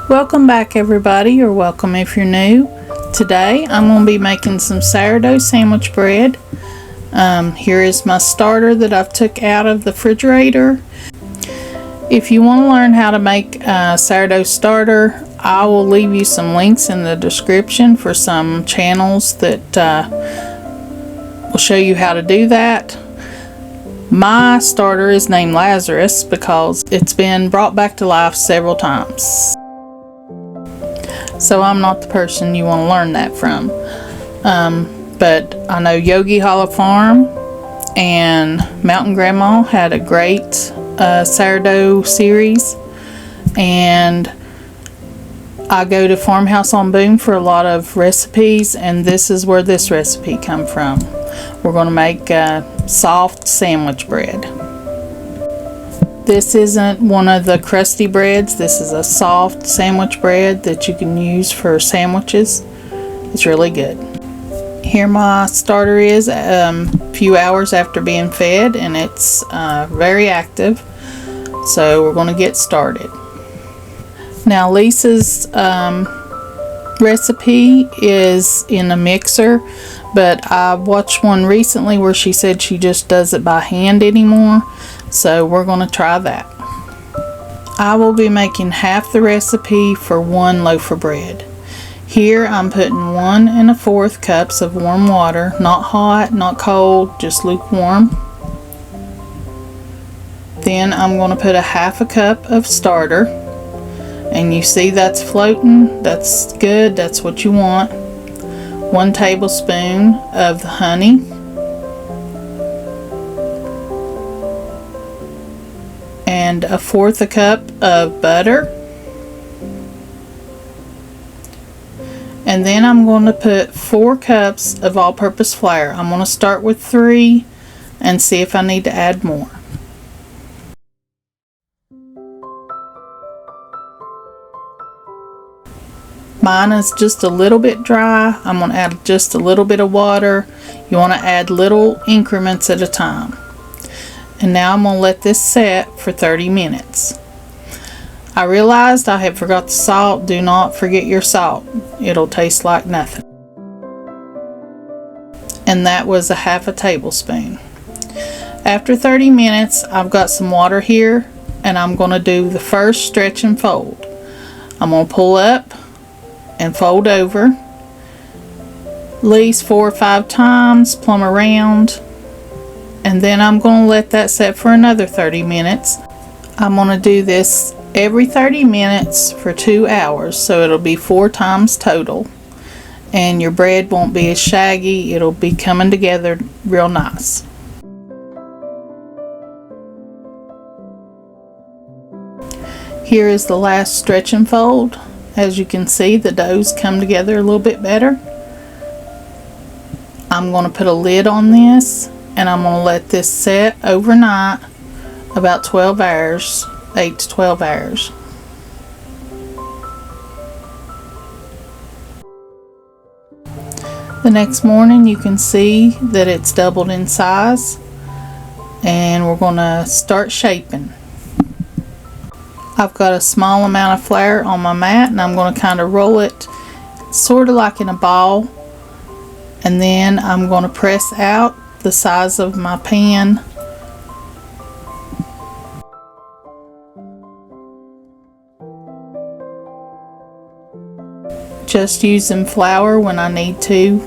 Welcome back everybody, or welcome if you're new. Today I'm going to be making some sourdough sandwich bread. Here is my starter that I've took out of the refrigerator. If you want to learn how to make a sourdough starter, I will leave you some links in the description for some channels that will show you how to do that. My starter is named Lazarus because it's been brought back to life several times. So I'm not the person you want to learn that from. But I know Yogi Hollow Farm and Mountain Grandma had a great sourdough series, and I go to Farmhouse on Boom for a lot of recipes, and this is where this recipe come from. We're going to make soft sandwich bread. This isn't one of the crusty breads. This is a soft sandwich bread that you can use for sandwiches. It's really good. Here my starter is a few hours after being fed, and it's very active. So we're going to get started. Now Lisa's recipe is in a mixer, but I watched one recently where she said she just does it by hand anymore. So we're going to try that. I will be making half the recipe for 1 loaf of bread. Here I'm putting 1 1/4 cups of warm water, not hot, not cold, just lukewarm. Then I'm going to put a 1/2 cup of starter, and you see that's floating. That's good, that's what you want. 1 tablespoon of the honey, and 1/4 cup of butter. And then I'm going to put 4 cups of all-purpose flour. I'm going to start with 3 and see if I need to add more. Mine is just a little bit dry. I'm going to add just a little bit of water. You want to add little increments at a time. And now I'm going to let this set for 30 minutes. I realized I had forgot the salt. Do not forget your salt. It'll taste like nothing. And that was a 1/2 tablespoon. After 30 minutes, I've got some water here, and I'm going to do the first stretch and fold. I'm going to pull up and fold over at least 4 or 5 times, plumb around, and then I'm going to let that set for another 30 minutes. I'm going to do this every 30 minutes for 2 hours, so it'll be 4 times total, and your bread won't be as shaggy. It'll be coming together real nice. Here is the last stretch and fold. As you can see, the dough's come together a little bit better. I'm going to put a lid on this, and I'm going to let this set overnight, about 12 hours, 8 to 12 hours. The next morning you can see that it's doubled in size, and we're going to start shaping. I've got a small amount of flour on my mat, and I'm going to kind of roll it sort of like in a ball, and then I'm going to press out the size of my pan. Just using flour when I need to.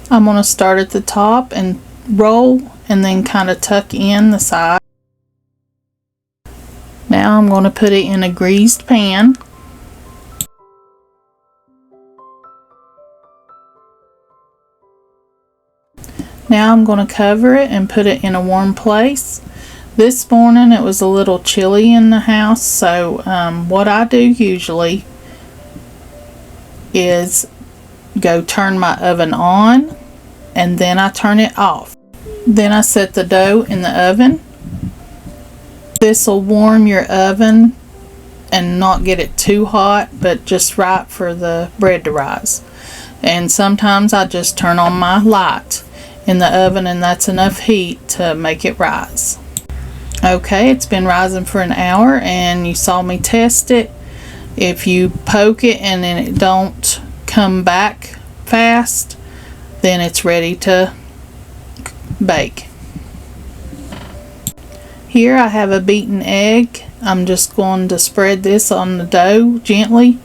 I'm going to start at the top and roll, and then kind of tuck in the side. Now I'm going to put it in a greased pan. Now I'm going to cover it and put it in a warm place. This morning it was a little chilly in the house, so what I do usually is go turn my oven on and then I turn it off. Then I set the dough in the oven. This will warm your oven and not get it too hot, but just right for the bread to rise. And sometimes I just turn on my light in the oven, and that's enough heat to make it rise. Okay, it's been rising for an hour, and you saw me test it. If you poke it and then it don't come back fast, then it's ready to bake. Here I have a beaten egg. I'm just going to spread this on the dough gently.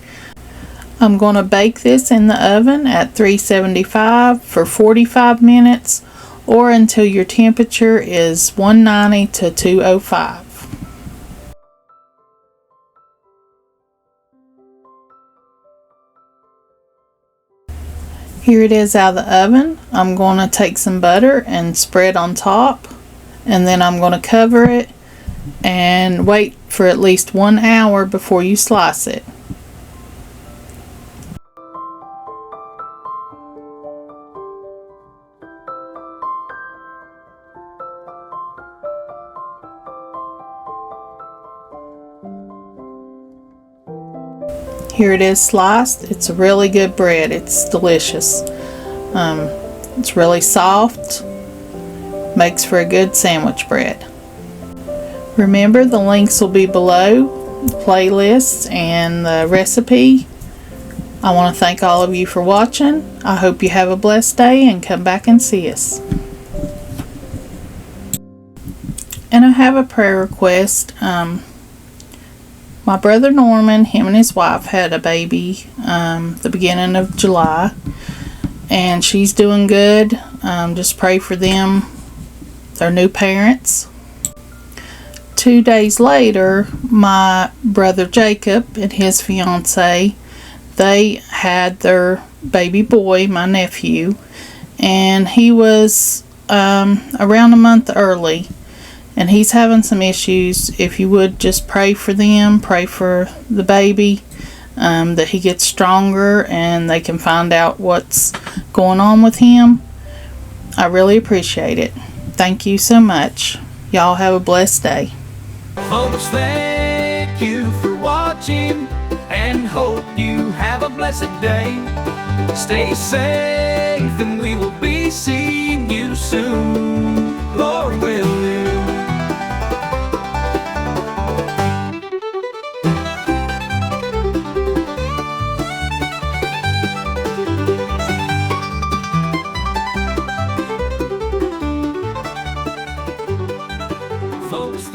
I'm going to bake this in the oven at 375 for 45 minutes, or until your temperature is 190 to 205. Here it is out of the oven. I'm going to take some butter and spread on top, and then I'm going to cover it and wait for at least 1 hour before you slice it. Here it is sliced. It's a really good bread. It's delicious. It's really soft. Makes for a good sandwich bread. Remember, the links will be below, the playlist and the recipe. I want to thank all of you for watching. I hope you have a blessed day and come back and see us. And I have a prayer request. My brother Norman, him and his wife had a baby the beginning of July, and she's doing good. Just pray for them. They're new parents. 2 days later, my brother Jacob and his fiance, they had their baby boy, my nephew, and he was around a month early. And he's having some issues. If you would just pray for them, pray for the baby, that he gets stronger and they can find out what's going on with him. I really appreciate it. Thank you so much. Y'all have a blessed day. Folks, thank you for watching, and hope you have a blessed day. Stay safe, and we will be seeing you soon, Lord willing. Folks,